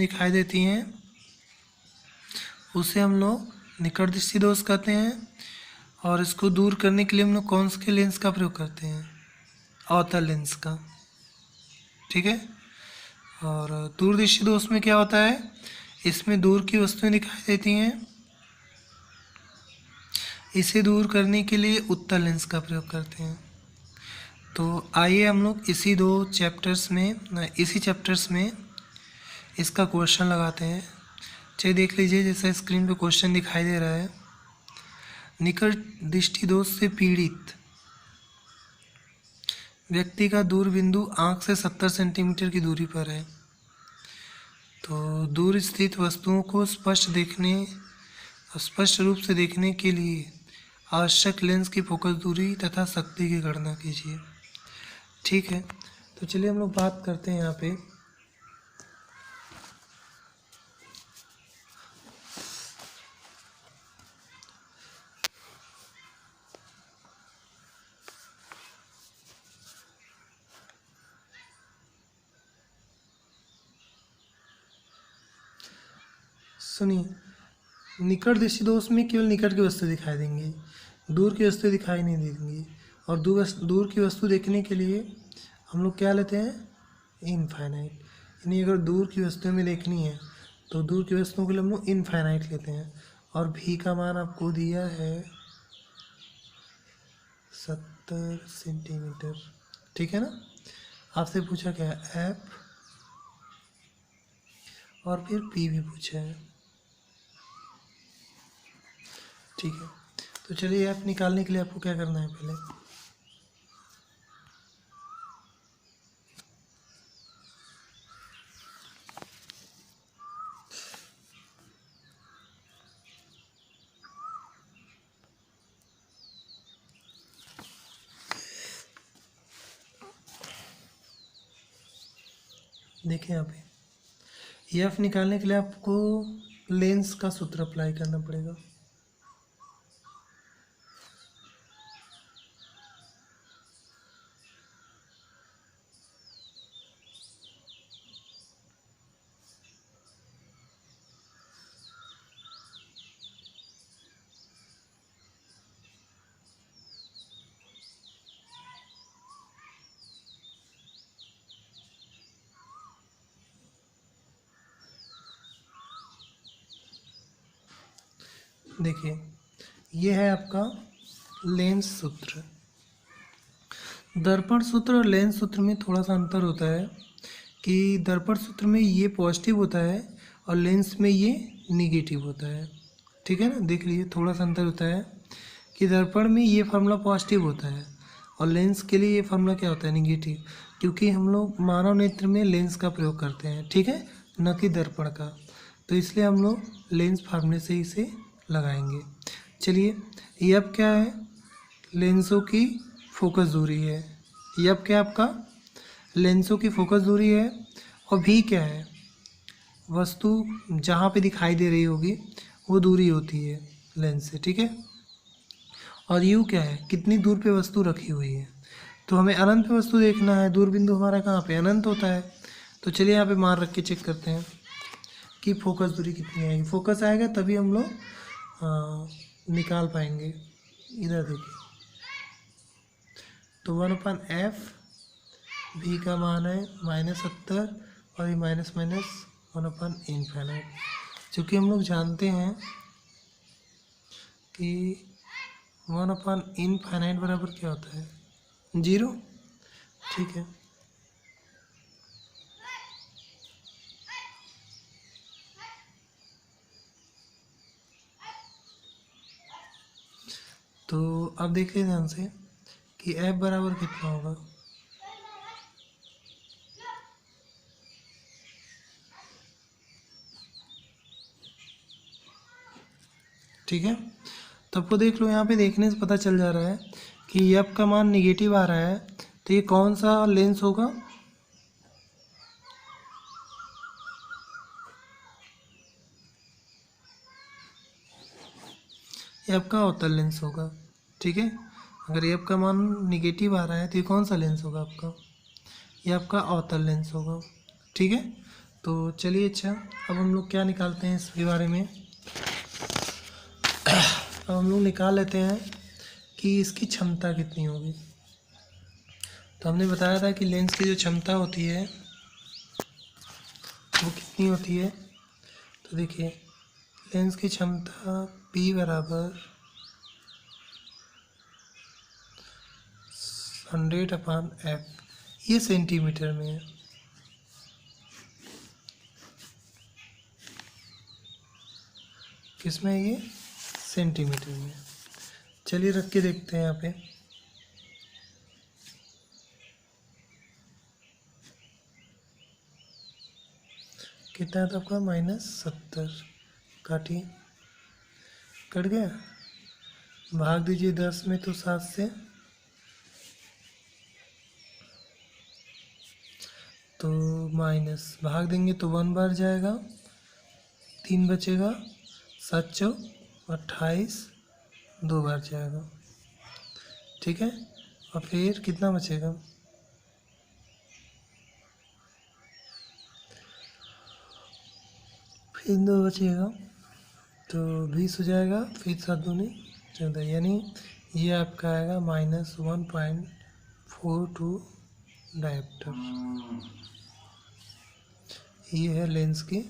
दिखाई देती हैं उसे हम लोग निकट दृष्टि दोष कहते हैं। और इसको दूर करने के लिए हम लोग कौन से लेंस का प्रयोग करते हैं? अवतल लेंस का। ठीक है। और दूरदृष्टि दोष में क्या होता है? इसमें दूर की वस्तुएं दिखाई देती हैं, इसे दूर करने के लिए उत्तल लेंस का प्रयोग करते हैं। तो आइए हम लोग इसी चैप्टर्स में इसका क्वेश्चन लगाते हैं। चलिए देख लीजिए, जैसा स्क्रीन पे क्वेश्चन दिखाई दे रहा है। निकट दृष्टि दोष से पीड़ित व्यक्ति का दूर बिंदु आँख से 70 सेंटीमीटर की दूरी पर है। तो दूर स्थित वस्तुओं को स्पष्ट रूप से देखने के लिए आवश्यक लेंस की फोकस दूरी तथा शक्ति की गणना कीजिए। ठीक है, तो चलिए हम लोग बात करते हैं यहाँ पे। सुनिए, निकट दृष्टि दोष में केवल निकट की वस्तु दिखाई देंगी, दूर की वस्तु दिखाई नहीं देंगी। और दूर की वस्तु देखने के लिए हम लोग क्या लेते हैं? इनफाइनाइट। यानी अगर दूर की वस्तुएं में देखनी है तो दूर की वस्तुओं के लिए हम लोग इनफाइनाइट लेते हैं। और भी का मान आपको दिया है 70 सेंटीमीटर। ठीक है ना। आपसे पूछा क्या है? एफ और फिर पी भी पूछा है। ठीक है, तो चलिए एफ निकालने के लिए आपको क्या करना है? पहले देखिए यहाँ पे एफ निकालने के लिए आपको लेंस का सूत्र अप्लाई करना पड़ेगा। देखिए, ये है आपका लेंस सूत्र। दर्पण सूत्र और लेंस सूत्र में थोड़ा सा अंतर होता है कि दर्पण सूत्र में ये पॉजिटिव होता है और लेंस में ये निगेटिव होता है। ठीक है ना। देख लीजिए, थोड़ा सा अंतर होता है कि दर्पण में ये फार्मूला पॉजिटिव होता है और लेंस के लिए ये फार्मूला क्या होता है? निगेटिव। क्योंकि हम लोग मानव नेत्र में लेंस का प्रयोग करते हैं, ठीक है, न कि दर्पण का। तो इसलिए हम लोग लेंस फार्मूले से इसे लगाएंगे। चलिए, ये अब क्या है? लेंसों की फोकस दूरी है। ये अब क्या आपका? लेंसों की फोकस दूरी है। और भी क्या है? वस्तु जहाँ पे दिखाई दे रही होगी वो दूरी होती है लेंस से। ठीक है। और यू क्या है? कितनी दूर पे वस्तु रखी हुई है। तो हमें अनंत पे वस्तु देखना है, दूर बिंदु हमारा कहाँ पे? अनंत होता है। तो चलिए यहाँ पे मान रख के चेक करते हैं कि फोकस दूरी कितनी आएगी। फोकस आएगा तभी हम लोग निकाल पाएंगे। इधर देखिए, तो 1/f, भी का मान है -70 और ये माइनस 1/∞। चूँकि हम लोग जानते हैं कि 1/∞ बराबर क्या होता है? 0। ठीक है, तो अब देखिए ध्यान से कि f बराबर कितना होगा। ठीक है, तो आपको देख लो, यहाँ पे देखने से पता चल जा रहा है कि f का मान निगेटिव आ रहा है। तो ये कौन सा लेंस होगा? ये आपका अवतल लेंस होगा। ठीक है, अगर एफ का मान निगेटिव आ रहा है तो ये कौन सा लेंस होगा आपका? ये आपका अवतल लेंस होगा। ठीक है, तो चलिए, अच्छा अब हम लोग क्या निकालते हैं इसके बारे में। अब हम लोग निकाल लेते हैं कि इसकी क्षमता कितनी होगी। तो हमने बताया था कि लेंस की जो क्षमता होती है वो कितनी होती है। तो देखिए, लेंस की क्षमता P बराबर 100/f, ये सेंटीमीटर में है। किसमें है ये? सेंटीमीटर में। चलिए रख के देखते हैं यहाँ पे। कितना था आपका? -70। काटिए, कट गया। भाग दीजिए 10 में, तो 7 से। तो माइनस भाग देंगे तो 1 बार जाएगा, 3 बचेगा, 7 चौक 28, 2 बार जाएगा। ठीक है, और फिर कितना बचेगा? फिर 2 बचेगा, तो 20 हो जाएगा। फिर 7 दूनी 14, यानी ये आपका आएगा -1.42 डायोप्टर। ये है लेंस की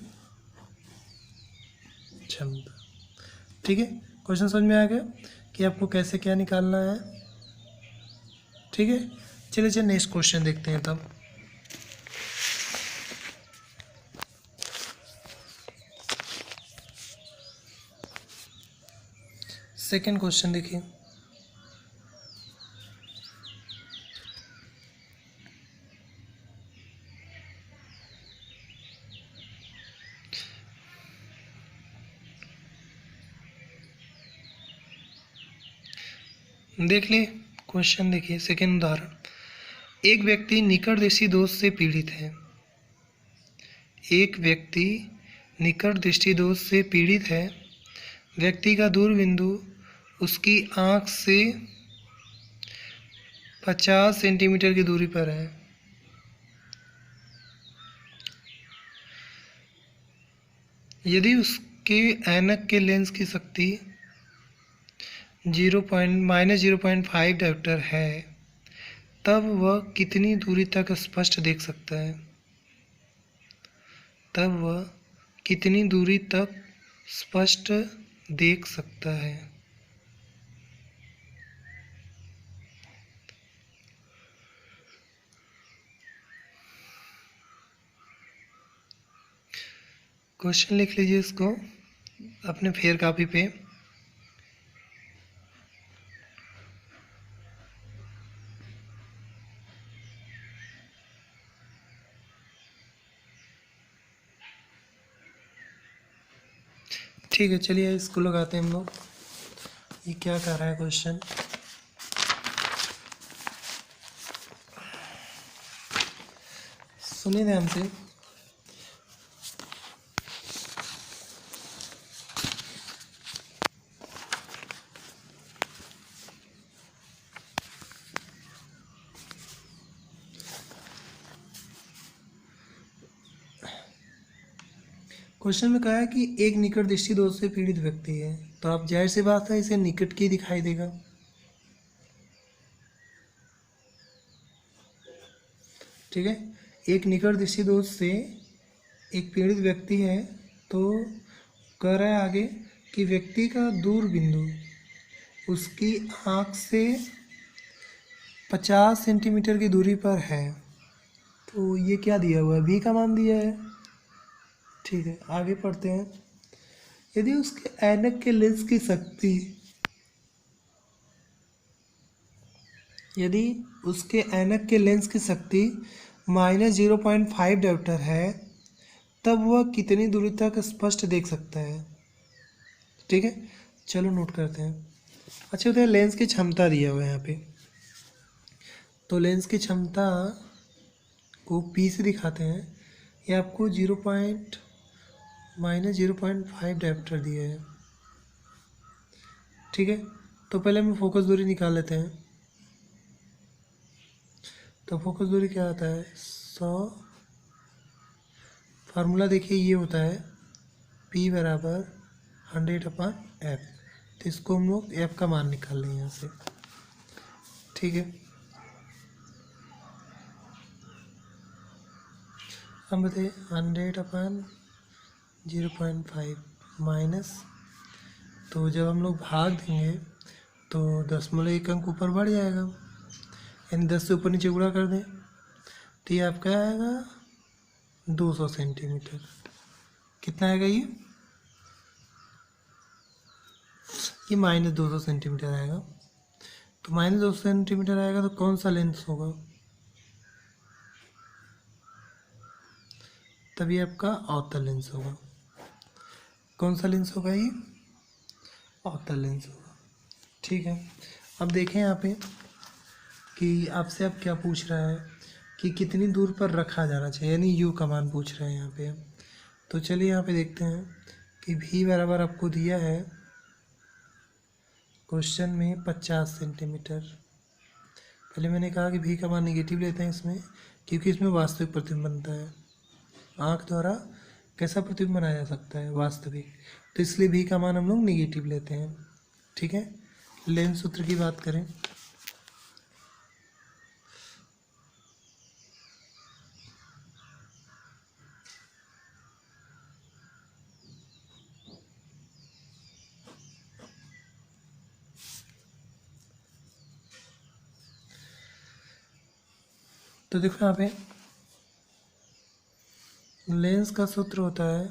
क्षमता। ठीक है, क्वेश्चन समझ में आ गया कि आपको कैसे क्या निकालना है। ठीक है, चलिए नेक्स्ट क्वेश्चन देखते हैं तब। सेकंड क्वेश्चन देखिए। देख लिए क्वेश्चन, देखिए सेकंड उदाहरण। एक व्यक्ति निकटदृष्टि दोष से पीड़ित है। एक व्यक्ति निकट दृष्टि दोष से पीड़ित है। व्यक्ति का दूरबिंदु उसकी आँख से 50 सेंटीमीटर की दूरी पर है। यदि उसके ऐनक के लेंस की शक्ति -0.5 डायोप्टर है, तब वह कितनी दूरी तक स्पष्ट देख सकता है? तब वह कितनी दूरी तक स्पष्ट देख सकता है? क्वेश्चन लिख लीजिए इसको अपने फेयर कॉपी पे। ठीक है, चलिए इसको लगाते हैं हम लोग। ये क्या कर रहा है क्वेश्चन? सुनिए ध्यान से। क्वेश्चन में कहा है कि एक निकट दृष्टि दोष से पीड़ित व्यक्ति है, तो आप जाहिर सी बात है इसे निकट की दिखाई देगा। ठीक है, एक निकट दृष्टि दोष से एक पीड़ित व्यक्ति है, तो कह रहा है आगे कि व्यक्ति का दूर बिंदु उसकी आँख से 50 सेंटीमीटर की दूरी पर है। तो ये क्या दिया हुआ है? भी का मान दिया है। ठीक है, आगे पढ़ते हैं। यदि उसके ऐनक के लेंस की शक्ति यदि उसके ऐनक के लेंस की शक्ति -0.5 डायोप्टर है, तब वह कितनी दूरी तक स्पष्ट देख सकता है? ठीक है, चलो नोट करते हैं। अच्छा, उधर लेंस की क्षमता दिया हुआ है यहाँ पे। तो लेंस की क्षमता को P से दिखाते हैं। ये आपको -0.5 डायोप्टर दिया है। ठीक है, तो पहले हम फोकस दूरी निकाल लेते हैं। तो फोकस दूरी क्या आता है? 100 फार्मूला देखिए ये होता है P बराबर 100/f। तो इसको हम लोग f का मान निकाल लें यहाँ से, ठीक है। हम बताइए 100/0.5 माइनस, तो जब हम लोग भाग देंगे तो 0.1 अंक ऊपर बढ़ जाएगा, यानी 10 से ऊपर नीचे गुणा कर दें तो ये आपका आएगा 200 सेंटीमीटर। कितना आएगा ये -200 सेंटीमीटर आएगा। तो -200 सेंटीमीटर आएगा तो कौन सा लेंस होगा, तभी आपका अवतल लेंस होगा। कौन सा लेंस होगा ये, अवतल लेंस होगा, ठीक है। अब देखें यहाँ पे कि आपसे अब क्या पूछ रहा है कि कितनी दूर पर रखा जाना चाहिए, यानी यू का मान पूछ रहे हैं यहाँ पे। तो चलिए यहाँ पे देखते हैं कि भी बराबर आपको दिया है क्वेश्चन में 50 सेंटीमीटर। पहले मैंने कहा कि भी का मान निगेटिव लेते हैं इसमें, क्योंकि इसमें वास्तविक प्रतिबिंब बनता है। आँख द्वारा कैसा प्रतिबिंब बनाया जा सकता है, वास्तविक, तो इसलिए भी का मान हम लोग निगेटिव लेते हैं, ठीक है। लेंस सूत्र की बात करें तो देखो यहाँ पे लेंस का सूत्र होता है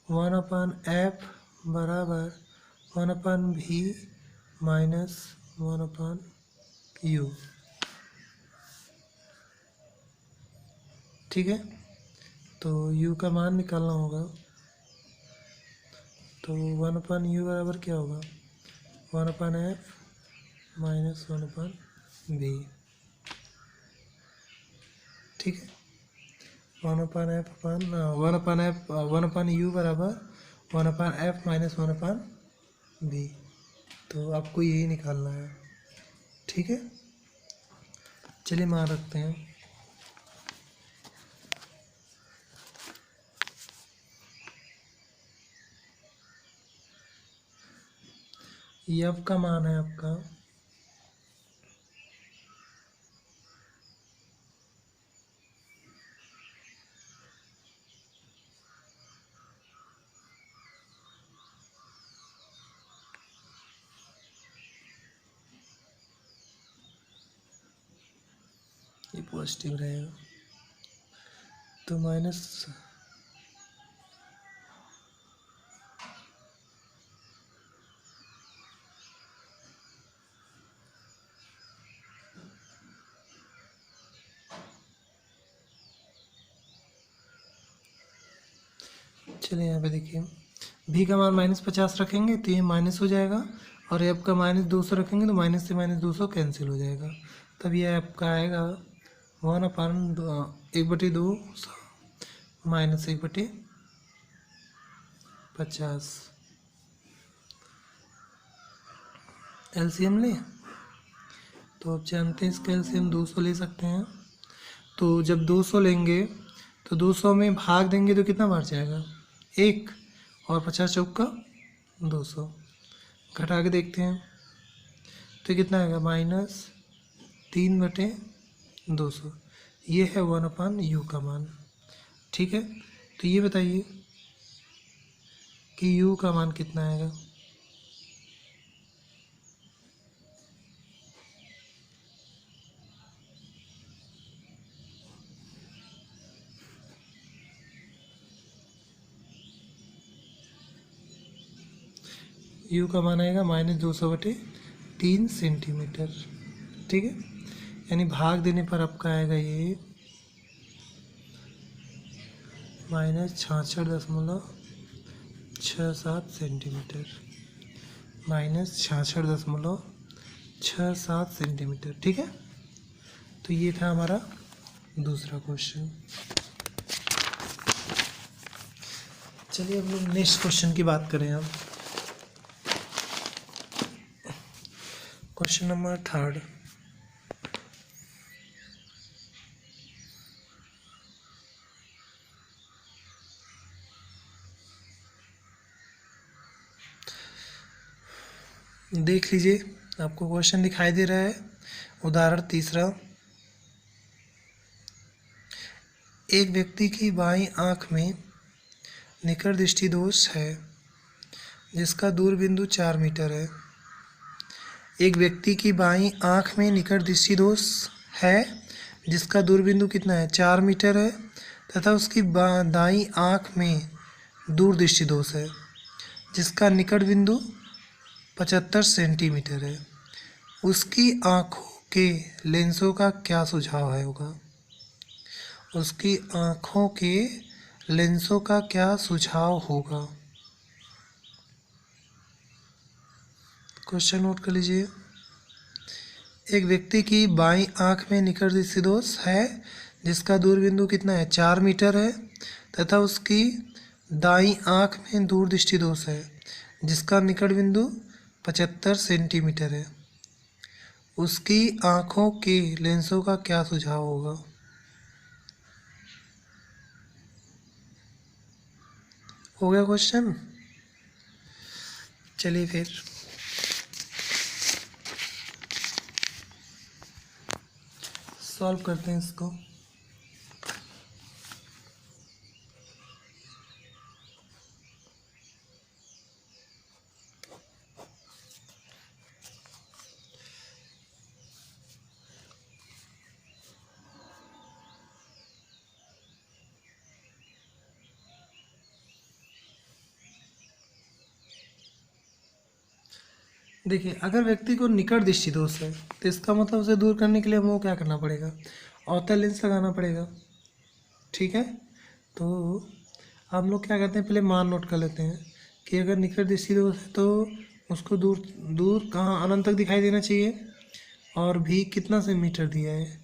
1/f बराबर 1/v माइनस 1/u, ठीक है। तो u का मान निकालना होगा, तो 1/u बराबर क्या होगा 1/f माइनस 1/v, ठीक है। 1/u बराबर 1/f माइनस 1/v, तो आपको यही निकालना है, ठीक है। चलिए मान रखते हैं। एफ का मान है आपका ये पॉजिटिव रहेगा, तो माइनस चलिए यहाँ पे देखिए भी का मान -50 रखेंगे तो ये माइनस हो जाएगा, और एफ का -200 रखेंगे तो माइनस से -200 कैंसिल हो जाएगा, तब ये आपका आएगा 1/1/2 माइनस 1/50। एलसीएम ले, तो आप जानते हैं इसका एलसीएम 200 ले सकते हैं। तो जब 200 लेंगे तो 200 में भाग देंगे तो कितना बढ़ जाएगा 1, और 50 चौका 200, घटा के देखते हैं तो कितना आएगा -3/200। ये है 1/u का मान, ठीक है। तो ये बताइए कि u का मान कितना आएगा, u का मान आएगा -200/3 सेंटीमीटर, ठीक है। यानी भाग देने पर आपका आएगा ये -66.67 सेंटीमीटर, -66.67 सेंटीमीटर, ठीक है। तो ये था हमारा दूसरा क्वेश्चन। चलिए अब लोग नेक्स्ट क्वेश्चन की बात करें। अब क्वेश्चन नंबर 3। देख लीजिए, आपको क्वेश्चन दिखाई दे रहा है। उदाहरण तीसरा, एक व्यक्ति की बाईं आंख में निकट दृष्टि दोष है जिसका दूर बिंदु 4 मीटर है। एक व्यक्ति की बाईं आंख में निकट दृष्टि दोष है जिसका दूर बिंदु कितना है, 4 मीटर है, तथा उसकी दाईं आंख में दूर दृष्टि दोष है जिसका निकट बिंदु 75 सेंटीमीटर है। उसकी आँखों के लेंसों का क्या सुझाव है होगा? उसकी आँखों के लेंसों का क्या सुझाव होगा? क्वेश्चन नोट कर लीजिए। एक व्यक्ति की बाईं आँख में निकट दृष्टि दोष है जिसका दूर बिंदु कितना है, 4 मीटर है, तथा उसकी दाईं आँख में दूर दृष्टि दोष है जिसका निकट बिंदु 75 सेंटीमीटर है। उसकी आँखों के लेंसों का क्या सुझाव होगा? हो गया क्वेश्चन। चलिए फिर सॉल्व करते हैं इसको। देखिए, अगर व्यक्ति को निकट दृष्टि दोष है तो इसका मतलब उसे दूर करने के लिए हमको क्या करना पड़ेगा, अवतल लेंस लगाना पड़ेगा। ठीक है, तो हम लोग क्या करते हैं, पहले मान नोट कर लेते हैं कि अगर निकट दृष्टि दोष है तो उसको दूर दूर कहाँ, अनंत तक दिखाई देना चाहिए। और भी कितना से मीटर दिया है,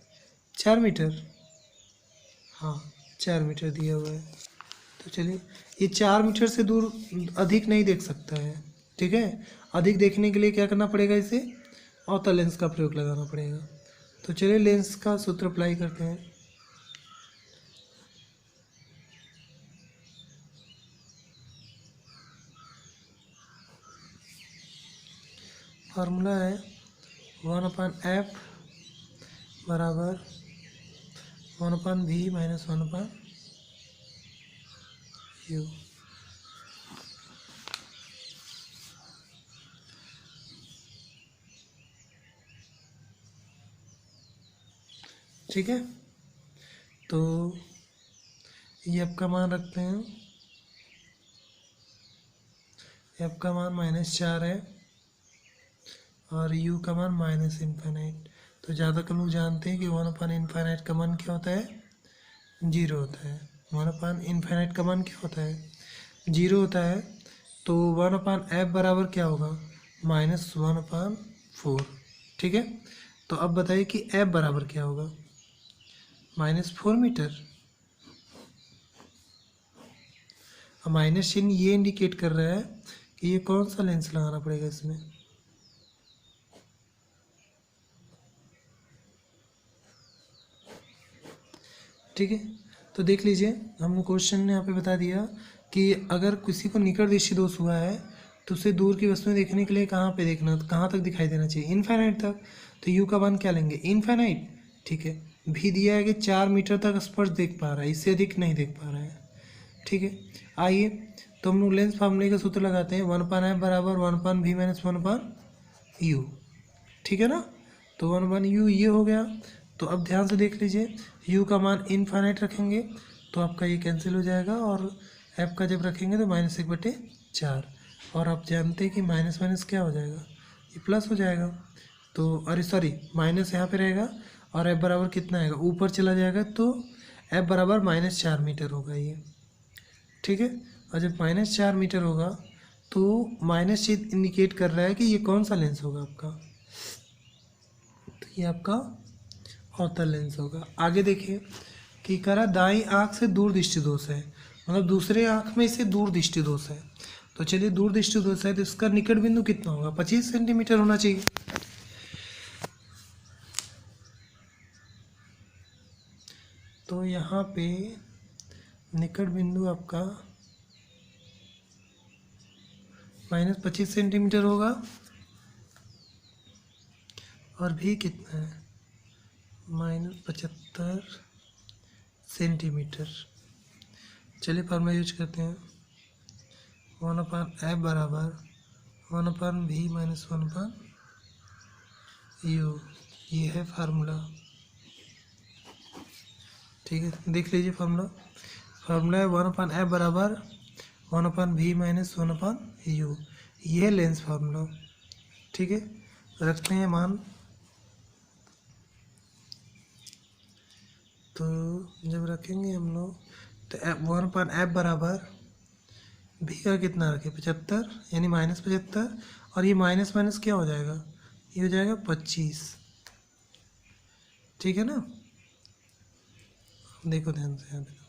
4 मीटर। हाँ, 4 मीटर दिया हुआ है। तो चलिए, ये 4 मीटर से दूर अधिक नहीं देख सकता है। ठीक है, अधिक देखने के लिए क्या करना पड़ेगा, इसे अवतल लेंस का प्रयोग लगाना पड़ेगा। तो चलिए लेंस का सूत्र अप्लाई करते हैं। फार्मूला है 1/f बराबर 1/v माइनस 1/u। ठीक है, तो ये आपका मान रखते हैं, एफ का मान -4 है और यू का मान -इनफाइनाइट। तो ज़्यादातर लोग जानते हैं कि 1/इनफाइनाइट का मान क्या होता है, 0 होता है। 1/इनफाइनाइट का मान क्या होता है, 0 होता है। तो 1/f बराबर क्या होगा, -1/4। ठीक है, तो अब बताइए कि f बराबर क्या होगा, -4 मीटर। अब माइनस चिन्ह ये इंडिकेट कर रहा है कि ये कौन सा लेंस लगाना पड़ेगा इसमें। ठीक है, तो देख लीजिए, हमने क्वेश्चन ने यहाँ पे बता दिया कि अगर किसी को निकट दृष्टि दोष हुआ है तो उसे दूर की वस्तुएं देखने के लिए कहाँ पे देखना, कहाँ तक दिखाई देना चाहिए, इनफाइनाइट तक। तो यू का मान क्या लेंगे, इनफाइनाइट। ठीक है, भी दिया है कि 4 मीटर तक स्पर्श देख पा रहा है, इससे अधिक नहीं देख पा रहा है। ठीक है, आइए तो हम लोग लेंस फार्मूले का सूत्र लगाते हैं, 1/f बराबर 1/v माइनस 1/u। ठीक है ना, तो 1/u ये हो गया। तो अब ध्यान से देख लीजिए, u का मान इनफाइनाइट रखेंगे तो आपका ये कैंसिल हो जाएगा, और f का जब रखेंगे तो -1/4। और आप जानते हैं कि माइनस माइनस क्या हो जाएगा, ये प्लस हो जाएगा। तो अरे सॉरी, माइनस यहाँ पे रहेगा और f बराबर कितना आएगा, ऊपर चला जाएगा, तो f बराबर -4 मीटर होगा ये। ठीक है, और जब -4 मीटर होगा तो माइनस चिन्ह इंडिकेट कर रहा है कि ये कौन सा लेंस होगा आपका, तो ये आपका अवतल लेंस होगा। आगे देखिए कि करा दाईं आंख से दूर दृष्टि दोष है, मतलब दूसरे आंख में से दूर दृष्टि दोष है। तो चलिए, दूर दृष्टि दोष है तो इसका निकट बिंदु कितना होगा, 25 सेंटीमीटर होना चाहिए। तो यहाँ पे निकट बिंदु आपका -25 सेंटीमीटर होगा। और भी कितना है, -75 सेंटीमीटर। चलिए फार्मूला यूज करते हैं, 1/f बराबर 1/v - 1/u, ये है फार्मूला। ठीक है, देख लीजिए फार्मूला है 1/f बराबर 1/v - 1/u, ये है लेंस फार्मूला। ठीक है, रखते हैं मान। तो जब रखेंगे हम लोग तो 1/f बराबर भी का कितना रखें, 75, यानी -75, और ये माइनस माइनस क्या हो जाएगा, ये हो जाएगा 25। ठीक है ना, देखो ध्यान से, यहाँ देखो,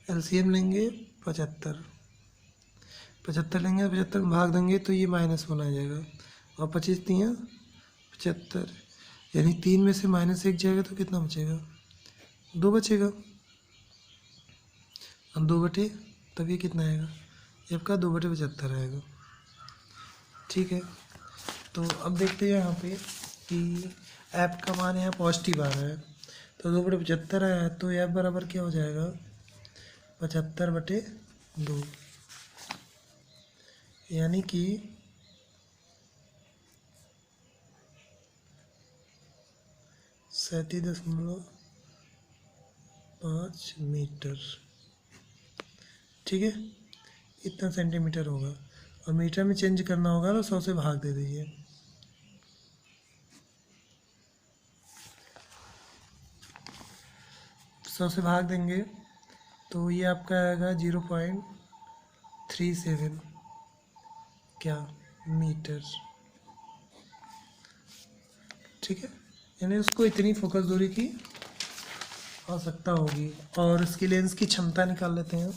एलसीएम लेंगे 75, 75 लेंगे, 75 में भाग देंगे तो ये -1 आ जाएगा, और 25 दिया 75, यानी 3 में से -1 जाएगा तो कितना बचेगा, 2 बचेगा, और 2/, तब ये कितना आएगा, ये आपका 2/75 आएगा। ठीक है, तो अब देखते हैं यहाँ पे कि ऐप का मान यहाँ पॉजिटिव आ रहा है, तो 2/75 आया है, तो ऐप बराबर क्या हो जाएगा, 75/2, यानी कि 37.5 मीटर। ठीक है, इतना सेंटीमीटर होगा, और मीटर में चेंज करना होगा तो 100 से भाग दे दीजिए। सौ से भाग देंगे तो ये आपका आएगा 0.37 क्या मीटर। ठीक है, यानी उसको इतनी फोकस दूरी की आवश्यकता होगी, और इसकी लेंस की क्षमता निकाल लेते हैं।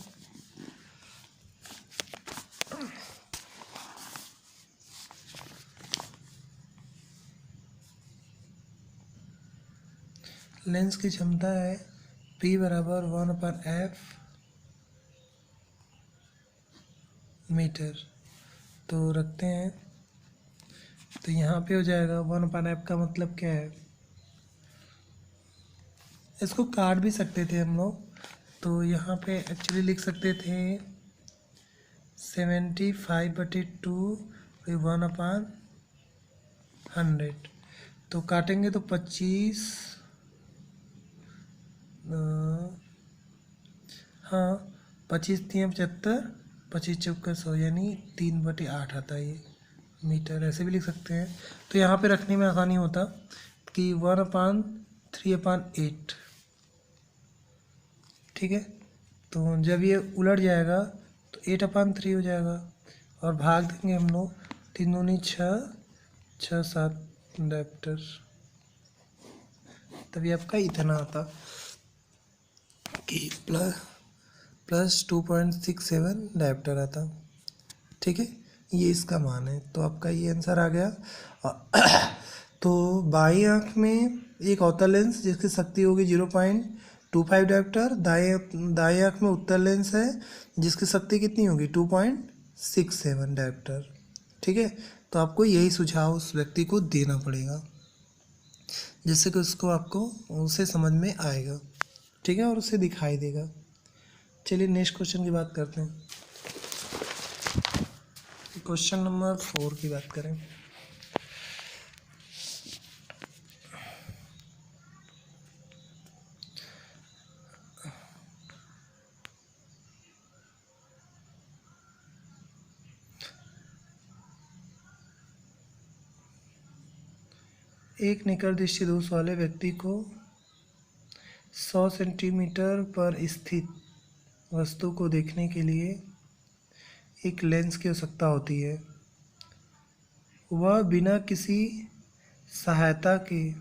लेंस की क्षमता है P बराबर 1/f मीटर, तो रखते हैं, तो यहाँ पे हो जाएगा 1/f का मतलब क्या है, इसको काट भी सकते थे हम लोग, तो यहाँ पे एक्चुअली लिख सकते थे 75/2 1/100, तो काटेंगे तो 25, हाँ 25 3 75, 25 चौका 100, यानी 3/8 आता है ये मीटर, ऐसे भी लिख सकते हैं। तो यहाँ पे रखने में आसानी होता कि 1/3/8। ठीक है, तो जब ये उलट जाएगा तो 8/3 हो जाएगा, और भाग देंगे हम लोग, 3 दूनी 6, 6 7 डायप्टर, तभी आपका इतना आता कि प्लस 2.67 डायप्टर आता। ठीक है, ये इसका मान है, तो आपका ये आंसर आ गया। तो बाई आँख में एक अवतल लेंस जिसकी शक्ति होगी 0.25 डायप्टर, दाएं आँख में उत्तल लेंस है जिसकी शक्ति कितनी होगी 2.67 डायप्टर। ठीक है, तो आपको यही सुझाव उस व्यक्ति को देना पड़ेगा जिससे कि उसको आपको उसे समझ में आएगा। ठीक है, और उसे दिखाई देगा। चलिए नेक्स्ट क्वेश्चन की बात करते हैं। क्वेश्चन नंबर 4 की बात करें। एक निकट दृष्टि दोष वाले व्यक्ति को 100 सेंटीमीटर पर स्थित वस्तु को देखने के लिए एक लेंस की आवश्यकता होती है। वह बिना किसी सहायता के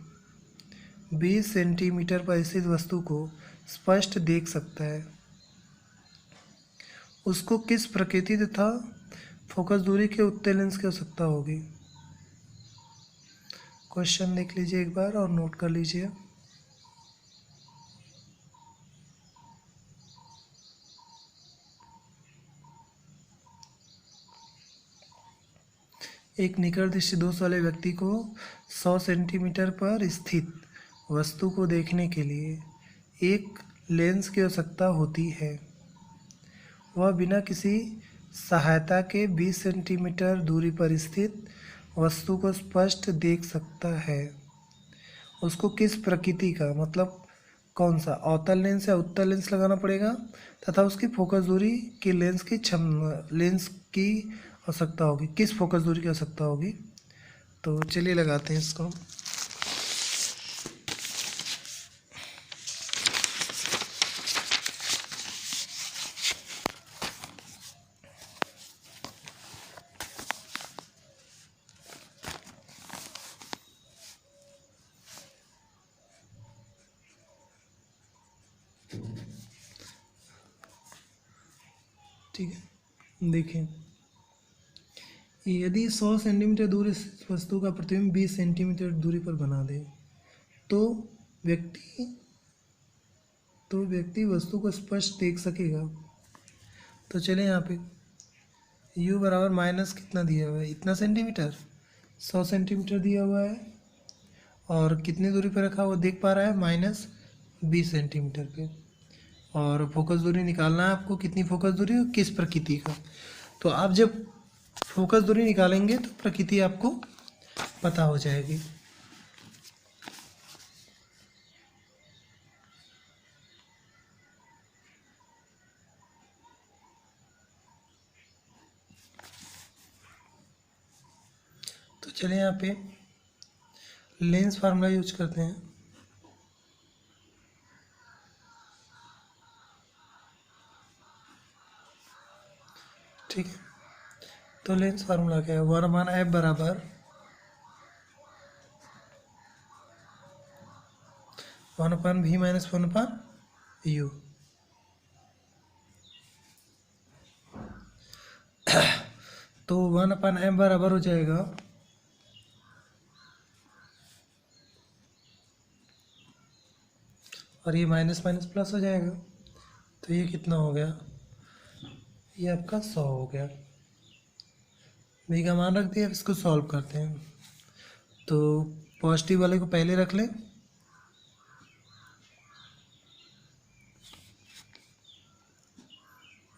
20 सेंटीमीटर पर स्थित वस्तु को स्पष्ट देख सकता है। उसको किस प्रकृति तथा फोकस दूरी के उत्तल लेंस की आवश्यकता होगी। क्वेश्चन देख लीजिए एक बार और नोट कर लीजिए। एक निकट दृष्टि दोष वाले व्यक्ति को 100 सेंटीमीटर पर स्थित वस्तु को देखने के लिए एक लेंस की आवश्यकता होती है। वह बिना किसी सहायता के 20 सेंटीमीटर दूरी पर स्थित वस्तु को स्पष्ट देख सकता है। उसको किस प्रकृति का, मतलब कौन सा, अवतल लेंस या उत्तल लेंस लगाना पड़ेगा तथा उसकी फोकस दूरी की लेंस की आवश्यकता होगी। किस फोकस दूरी की आवश्यकता होगी? तो चलिए लगाते हैं इसको। ठीक है, देखें, यदि 100 सेंटीमीटर दूर इस वस्तु का प्रतिबिंब 20 सेंटीमीटर दूरी पर बना दे तो व्यक्ति वस्तु को स्पष्ट देख सकेगा। तो चले यहाँ पे u बराबर माइनस कितना दिया हुआ है, इतना सेंटीमीटर, 100 सेंटीमीटर दिया हुआ है और कितनी दूरी पर रखा हुआ देख पा रहा है, -20 सेंटीमीटर पे। और फोकस दूरी निकालना है आपको, कितनी फोकस दूरी और किस प्रकृति का। तो आप जब फोकस दूरी निकालेंगे तो प्रकृति आपको पता हो जाएगी। तो चलिए यहाँ पे लेंस फार्मूला यूज करते हैं। ठीक है, तो लेंस फार्मूला क्या है, 1/f बराबर 1/v माइनस 1/u। तो 1/f बराबर हो जाएगा और ये माइनस माइनस प्लस हो जाएगा, तो ये कितना हो गया, ये आपका 100 हो गया। v का मान रख दिया, अब इसको सॉल्व करते हैं। तो पॉजिटिव वाले को पहले रख लें,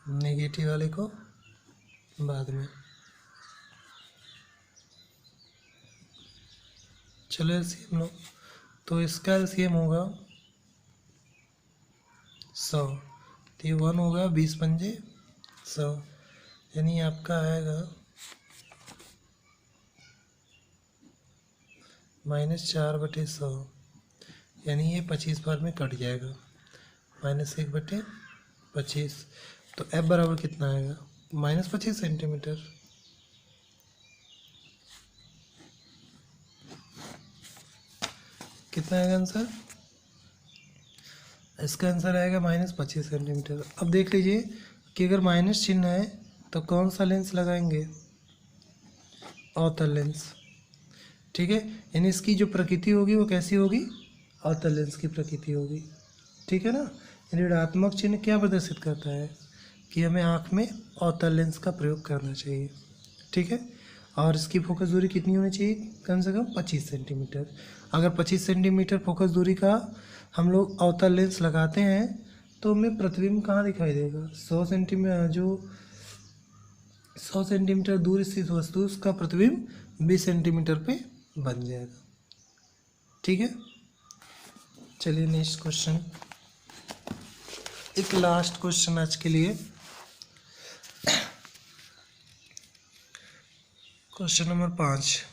नेगेटिव वाले को बाद में। चलो एलसीएम लो, तो इसका एलसीएम होगा 100, तो ये 1 होगा, 20 पंजे 100, यानी आपका आएगा -4/100, यानी ये 25 बार में कट जाएगा, -1/25। तो f बराबर कितना आएगा, -25 सेंटीमीटर। कितना आएगा आंसर, इसका आंसर आएगा -25 सेंटीमीटर। अब देख लीजिए कि अगर माइनस चिन्ह है तो कौन सा लेंस लगाएंगे, अवतल लेंस। ठीक है, यानी इसकी जो प्रकृति होगी वो कैसी होगी, अवतल लेंस की प्रकृति होगी। ठीक है ना, यानी ऋणात्मक चिन्ह क्या प्रदर्शित करता है कि हमें आँख में अवतल लेंस का प्रयोग करना चाहिए। ठीक है, और इसकी फोकस दूरी कितनी होनी चाहिए, कम से कम 25 सेंटीमीटर। अगर 25 सेंटीमीटर फोकस दूरी का हम लोग अवतल लेंस लगाते हैं तो हमें प्रतिबिंब कहाँ दिखाई देगा, 100 सेंटीमीटर दूर स्थित वस्तु, उसका प्रतिबिंब 20 सेंटीमीटर पे बन जाएगा। ठीक है, चलिए नेक्स्ट क्वेश्चन, एक लास्ट क्वेश्चन आज के लिए। क्वेश्चन नंबर 5,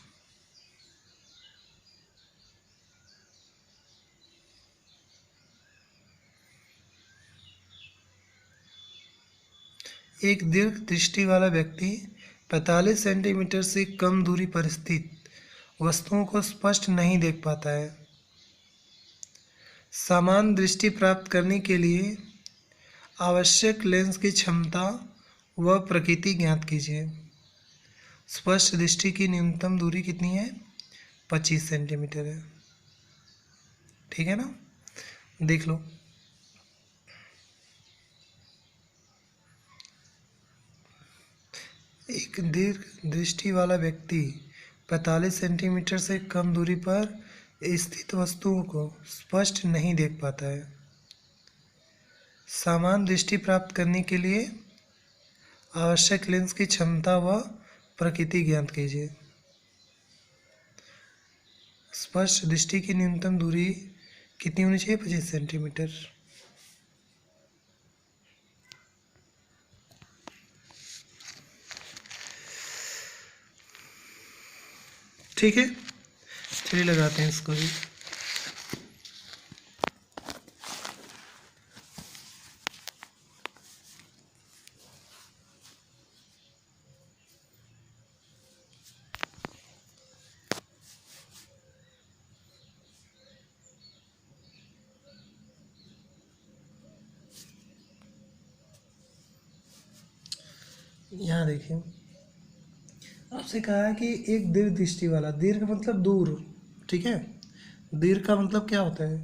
एक दीर्घ दृष्टि वाला व्यक्ति 45 सेंटीमीटर से कम दूरी पर स्थित वस्तुओं को स्पष्ट नहीं देख पाता है। समान दृष्टि प्राप्त करने के लिए आवश्यक लेंस की क्षमता व प्रकृति ज्ञात कीजिए। स्पष्ट दृष्टि की न्यूनतम दूरी कितनी है, 25 सेंटीमीटर है। ठीक है ना, देख लो, एक दीर्घ दृष्टि वाला व्यक्ति 45 सेंटीमीटर से कम दूरी पर स्थित वस्तुओं को स्पष्ट नहीं देख पाता है। समान दृष्टि प्राप्त करने के लिए आवश्यक लेंस की क्षमता व प्रकृति ज्ञात कीजिए। स्पष्ट दृष्टि की न्यूनतम दूरी कितनी होनी चाहिए? 25 सेंटीमीटर। ठीक है, चलिए लगाते हैं इसको भी। यहाँ देखिए, आपसे कहा है कि एक दीर्घ दृष्टि वाला, दीर्घ मतलब दूर, ठीक है, दीर्घ का मतलब क्या होता है?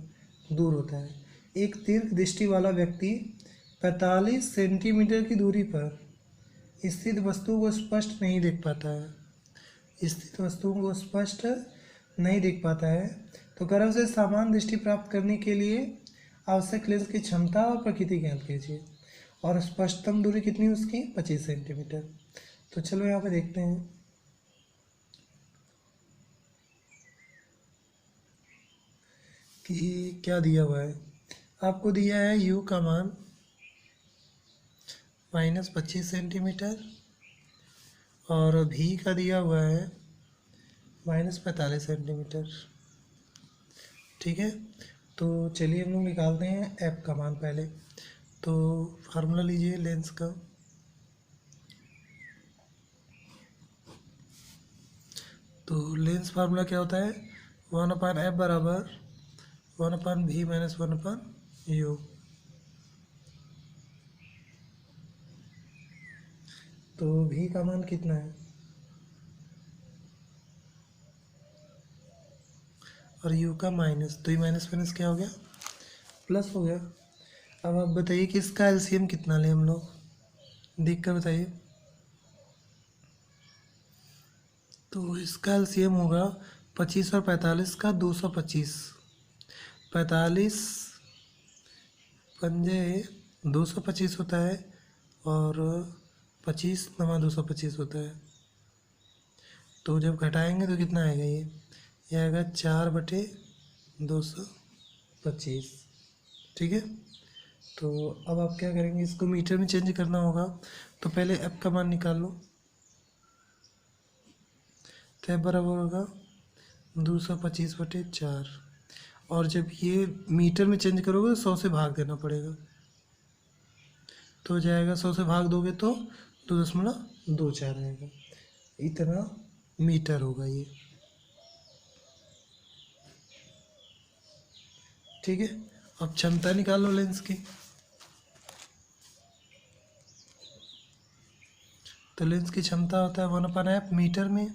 दूर होता है। एक दीर्घ दृष्टि वाला व्यक्ति 45 सेंटीमीटर की दूरी पर स्थित वस्तु को स्पष्ट नहीं देख पाता है। स्थित वस्तुओं को स्पष्ट नहीं देख पाता है, तो कर्व से समान दृष्टि प्राप्त करने के लिए आवश्यक लेंस की क्षमता और प्रकृति ज्ञात कीजिए। और स्पष्टतम दूरी कितनी उसकी? 25 सेंटीमीटर। तो चलो यहाँ पे देखते हैं कि क्या दिया हुआ है। आपको दिया है u का मान -25 सेंटीमीटर और v का दिया हुआ है -45 सेंटीमीटर। ठीक है, तो चलिए हम लोग निकालते हैं f का मान पहले। तो फार्मूला लीजिए लेंस का। तो लेंस फार्मूला क्या होता है? 1/f बराबर 1/v - 1/u। तो v का मान कितना है और u का माइनस, तो ये माइनस माइनस क्या हो गया? प्लस हो गया। अब आप बताइए कि इसका एलसीएम कितना लें हम लोग, देख कर बताइए। तो इसका एलसीएम होगा 25 और 45 का 225। 45 पंजे 225 होता है और 25 नमा 225 होता है। तो जब घटाएंगे तो कितना आएगा? ये आएगा 4/225। ठीक है, तो अब आप क्या करेंगे? इसको मीटर में चेंज करना होगा। तो पहले एफ का मान निकाल लो। तो एफ बराबर होगा 225/4। और जब ये मीटर में चेंज करोगे तो 100 से भाग देना पड़ेगा, तो हो जाएगा 100 से भाग दोगे तो 2.24 आएगा। इतना मीटर होगा ये। ठीक है, अब क्षमता निकालो लेंस की। तो लेंस की क्षमता होता है 1/f मीटर में।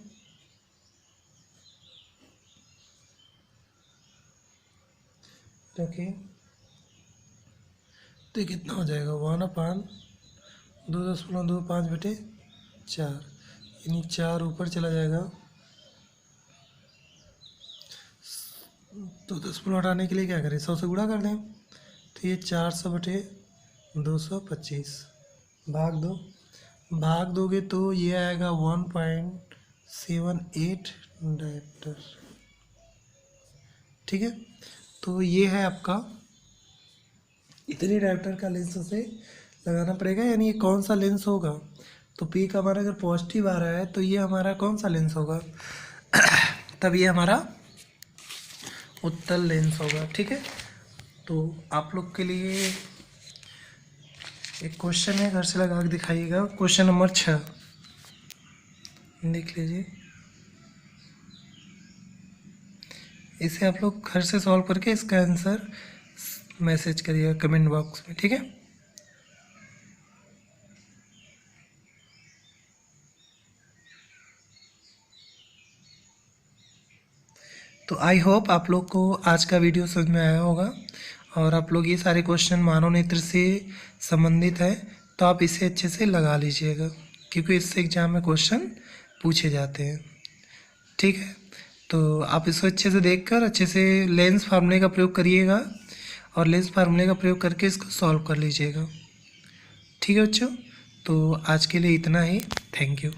रखिए, तो कितना हो जाएगा? 1/2.25/4, यानी 4 ऊपर चला जाएगा। तो 10 हटाने के लिए क्या करें? 100 से गुणा कर दें। तो ये 400/225 भाग दोगे तो ये आएगा 1.78 डायप्टर। ठीक है, तो ये है आपका, इतने डायप्टर का लेंस से लगाना पड़ेगा। यानी ये कौन सा लेंस होगा? तो पी का हमारा अगर पॉजिटिव आ रहा है तो ये हमारा कौन सा लेंस होगा? तब ये हमारा उत्तल लेंस होगा। ठीक है, तो आप लोग के लिए एक क्वेश्चन है, घर से लगा के दिखाइएगा। क्वेश्चन नंबर 6 देख लीजिए। इसे आप लोग घर से सॉल्व करके इसका आंसर मैसेज करिएगा कमेंट बॉक्स में। ठीक है, तो आई होप आप लोग को आज का वीडियो समझ में आया होगा और आप लोग ये सारे क्वेश्चन मानव नेत्र से संबंधित है, तो आप इसे अच्छे से लगा लीजिएगा। क्योंकि इससे एग्ज़ाम में क्वेश्चन पूछे जाते हैं। ठीक है, तो आप इसको अच्छे से देखकर अच्छे से लेंस फार्मूले का प्रयोग करिएगा और लेंस फार्मूले का प्रयोग करके इसको सॉल्व कर लीजिएगा। ठीक है बच्चों, तो आज के लिए इतना ही। Thank you.